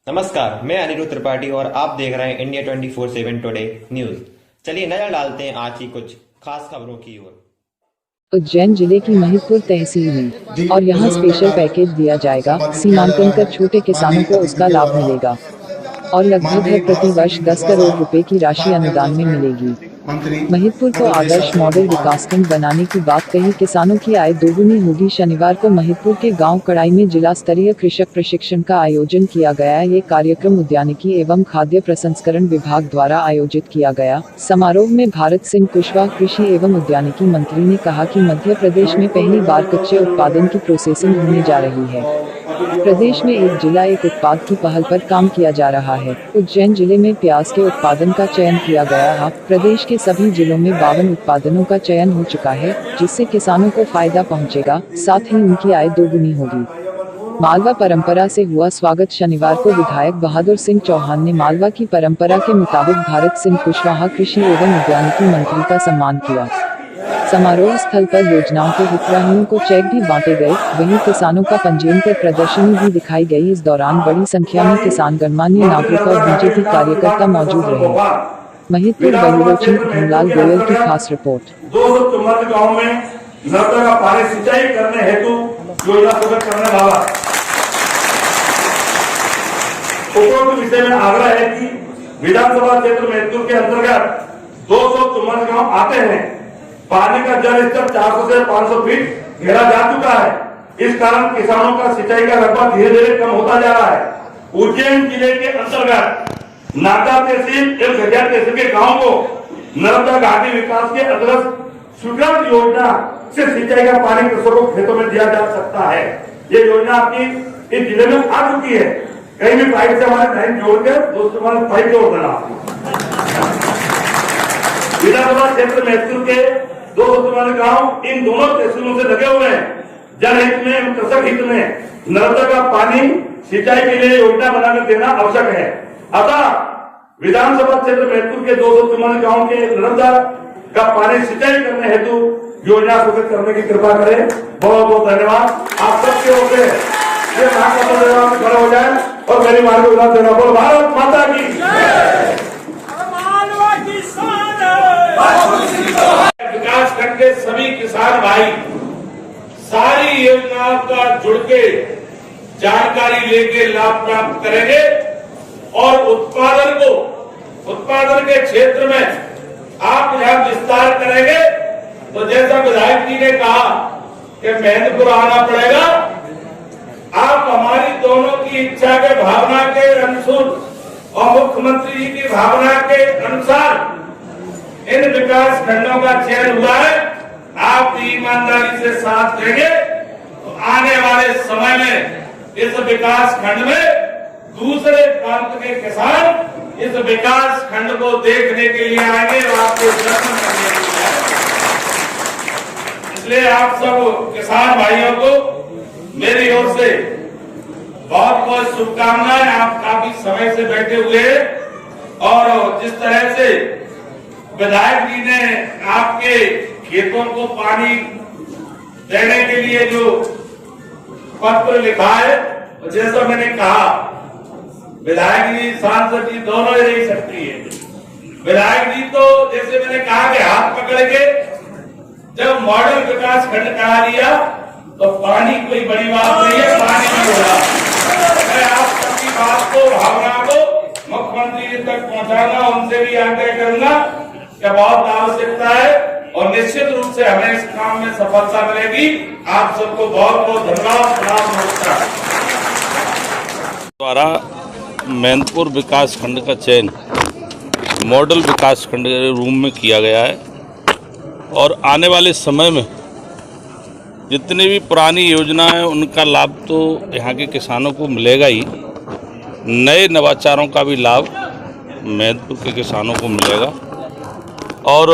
नमस्कार, मैं अनिरुद्ध त्रिपाठी और आप देख रहे हैं इंडिया 24/7 टुडे न्यूज। चलिए नजर डालते हैं आज की कुछ खास खबरों की ओर। उज्जैन जिले की महिदपुर तहसील में और यहां स्पेशल पैकेज दिया जाएगा। सीमांकन कर छोटे किसानों को उसका लाभ मिलेगा और लगभग हर प्रति वर्ष 10 करोड़ रुपए की राशि अनुदान में मिलेगी। महिदपुर को आदर्श मॉडल विकासखंड बनाने की बात कही, किसानों की आय दोगुनी होगी। शनिवार को महिदपुर के गांव कड़ाई में जिला स्तरीय कृषक प्रशिक्षण का आयोजन किया गया। ये कार्यक्रम उद्यानिकी एवं खाद्य प्रसंस्करण विभाग द्वारा आयोजित किया गया। समारोह में भारत सिंह कुशवाहा कृषि एवं उद्यानिकी मंत्री ने कहा कि मध्य प्रदेश में पहली बार कच्चे उत्पादन की प्रोसेसिंग होने जा रही है। प्रदेश में एक जिला एक उत्पाद की पहल पर काम किया जा रहा है। उज्जैन जिले में प्याज के उत्पादन का चयन किया गया है। प्रदेश के सभी जिलों में 52 उत्पादनों का चयन हो चुका है, जिससे किसानों को फायदा पहुंचेगा, साथ ही उनकी आय दोगुनी होगी। मालवा परंपरा से हुआ स्वागत। शनिवार को विधायक बहादुर सिंह चौहान ने मालवा की परंपरा के मुताबिक भारत सिंह कुशवाहा कृषि एवं उद्यानिकी मंत्री का सम्मान किया। समारोह स्थल पर योजनाओं के हितग्राहियों को चेक भी बांटे गए, वहीं किसानों का पंजीयन कर प्रदर्शनी भी दिखाई गई। इस दौरान बड़ी संख्या में किसान, गणमान्य नागरिक और बीजेपी कार्यकर्ता मौजूद रहे। महिदपुर बलुरोचिन धनलाल गोयल की खास रिपोर्ट। 274 गाँव में नर्मदा का पानी सिंचाई करने हेतु योजना शुरू करने वाला उपरोक्त विषय में आग्रह है कि विधानसभा क्षेत्र महिदपुर के अंतर्गत 274 गाँव आते हैं। पानी का जल स्तर 400 से 500 फीट घेरा जा चुका है। इस कारण किसानों का सिंचाई का रकबा धीरे धीरे कम होता जा रहा है। उज्जैन जिले के अंतर्गत नाका तहसील एवं खटिया तहसील के गाँव को नर्मदा घाटी विकास के अंतर्गत स्वीकृत योजना से सिंचाई का पानी कृषकों को खेतों में दिया जा सकता है। ये योजना आपकी इस जिले में आ चुकी है। कहीं भी पाइप से हमारे लाइन जोड़कर दोस्तों हमारे पाइप जोड़ देना। विधानसभा क्षेत्र महिदपुर के 274 गाँव इन दोनों तहसीलों से लगे हुए हैं। जनहित में, कृषक हित में नर्मदा का पानी सिंचाई के लिए योजना बनाकर देना आवश्यक है। अतः विधानसभा क्षेत्र महिदपुर के 274 गाँव के नर्मदा का पानी सिंचाई करने हेतु योजना स्वीकृत करने की कृपा करें। बहुत बहुत धन्यवाद। आप सबके ओर से खड़ा हो जाए और मेरी मार्ग उदाहरण देना। बोल भारत माता की। विकास खंड के सभी किसान भाई सारी योजनाओं का जुड़ के जानकारी लेके लाभ प्राप्त करेंगे और उत्पादन के क्षेत्र में आप जहां विस्तार करेंगे तो जैसा विधायक जी ने कहा कि महिदपुर आना पड़ेगा। आप हमारी दोनों की इच्छा के भावना के अनुसार और मुख्यमंत्री जी की भावना के अनुसार इन विकास खंडों का चयन हुआ है। आप ईमानदारी से साथ देंगे तो आने वाले समय में इस विकास खंड में दूसरे प्रांत के किसान इस विकास खंड को देखने के लिए आएंगे और आपको दर्शन करने के लिए आएंगे। इसलिए आप सब किसान भाइयों को मेरी ओर से बहुत बहुत शुभकामनाएं। आप काफी समय से बैठे हुए हैं और जिस तरह से विधायक जी ने आपके खेतों को पानी देने के लिए जो पत्र लिखा है, जैसा मैंने कहा विधायक जी सांसद जी दोनों ही रह सकती है। विधायक जी तो जैसे मैंने कहा कि हाथ पकड़ के जब मॉडल विकास खंड करा दिया तो पानी कोई बड़ी बात नहीं है, पानी में होगा। मैं आप सबकी बात को, भावना को मुख्यमंत्री जी तक पहुंचाना, उनसे भी आग्रह करूंगा कि बहुत आवश्यकता है और निश्चित रूप से हमें इस काम में सफलता मिलेगी। आप सबको बहुत बहुत धन्यवाद। नमस्कार। द्वारा महिदपुर विकास खंड का चयन मॉडल विकास खंड के रूप में किया गया है और आने वाले समय में जितनी भी पुरानी योजना है उनका लाभ तो यहाँ के किसानों को मिलेगा ही, नए नवाचारों का भी लाभ महिदपुर के किसानों को मिलेगा। और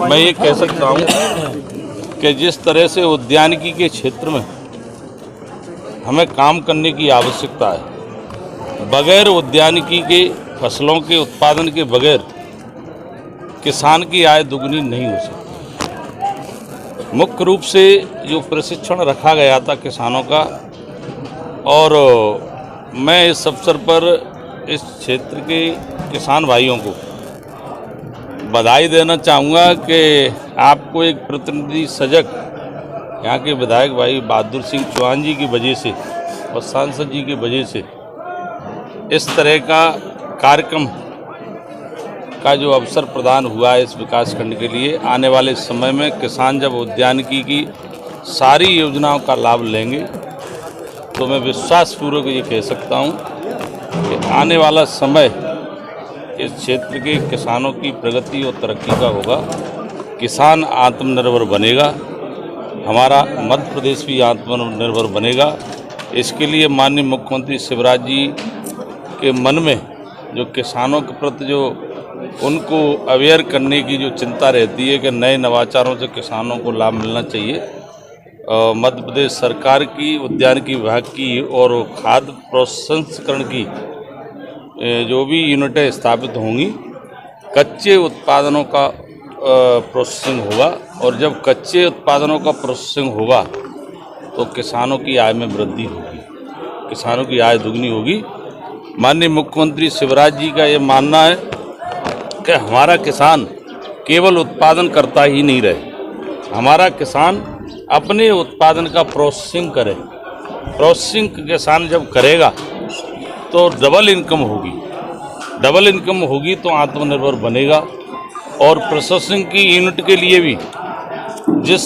मैं ये कह सकता हूँ कि जिस तरह से उद्यानिकी के क्षेत्र में हमें काम करने की आवश्यकता है, बगैर उद्यानिकी के फसलों के उत्पादन के बगैर किसान की आय दुगनी नहीं हो सकती। मुख्य रूप से जो प्रशिक्षण रखा गया था किसानों का और मैं इस अवसर पर इस क्षेत्र के किसान भाइयों को बधाई देना चाहूँगा कि आपको एक प्रतिनिधि सजग यहाँ के विधायक भाई बहादुर सिंह चौहान जी की वजह से और सांसद जी की वजह से इस तरह का कार्यक्रम का जो अवसर प्रदान हुआ है इस विकासखंड के लिए। आने वाले समय में किसान जब उद्यानिकी की सारी योजनाओं का लाभ लेंगे तो मैं विश्वासपूर्वक ये कह सकता हूँ कि आने वाला समय इस क्षेत्र के किसानों की प्रगति और तरक्की का होगा। किसान आत्मनिर्भर बनेगा, हमारा मध्य प्रदेश भी आत्मनिर्भर बनेगा। इसके लिए माननीय मुख्यमंत्री शिवराज जी के मन में जो किसानों के प्रति जो उनको अवेयर करने की जो चिंता रहती है कि नए नवाचारों से किसानों को लाभ मिलना चाहिए, मध्य प्रदेश सरकार की उद्यानिकी विभाग की और खाद्य प्रसंस्करण की जो भी यूनिटें स्थापित होंगी, कच्चे उत्पादनों का प्रोसेसिंग होगा और जब कच्चे उत्पादनों का प्रोसेसिंग होगा तो किसानों की आय में वृद्धि होगी, किसानों की आय दुगनी होगी। माननीय मुख्यमंत्री शिवराज जी का ये मानना है कि हमारा किसान केवल उत्पादन करता ही नहीं रहे, हमारा किसान अपने उत्पादन का प्रोसेसिंग करे। प्रोसेसिंग किसान जब करेगा तो डबल इनकम होगी, डबल इनकम होगी तो आत्मनिर्भर बनेगा। और प्रोसेसिंग की यूनिट के लिए भी जिस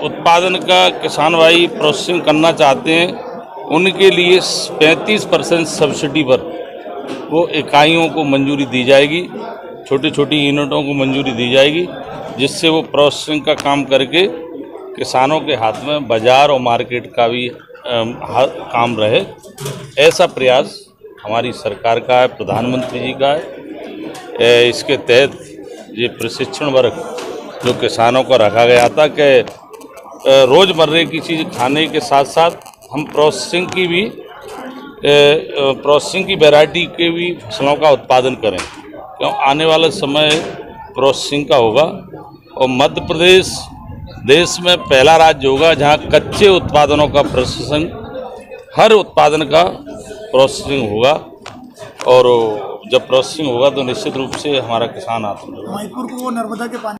उत्पादन का किसान भाई प्रोसेसिंग करना चाहते हैं उनके लिए 35% सब्सिडी पर वो इकाइयों को मंजूरी दी जाएगी, छोटी छोटी यूनिटों को मंजूरी दी जाएगी, जिससे वो प्रोसेसिंग का काम करके किसानों के हाथ में बाजार और मार्केट का भी काम रहे। ऐसा प्रयास हमारी सरकार का है, प्रधानमंत्री जी का है। इसके तहत ये प्रशिक्षण वर्ग जो किसानों को रखा गया था कि रोज़मर्रे की चीज़ खाने के साथ साथ हम प्रोसेसिंग की वैरायटी के भी फसलों का उत्पादन करें, क्यों आने वाला समय प्रोसेसिंग का होगा। और मध्य प्रदेश देश में पहला राज्य होगा जहां कच्चे उत्पादनों का प्रोसेसिंग, हर उत्पादन का प्रोसेसिंग होगा। और जब प्रोसेसिंग होगा तो निश्चित रूप से हमारा किसान आत्मनिर्भर। महिपुर को वो नर्मदा के पानी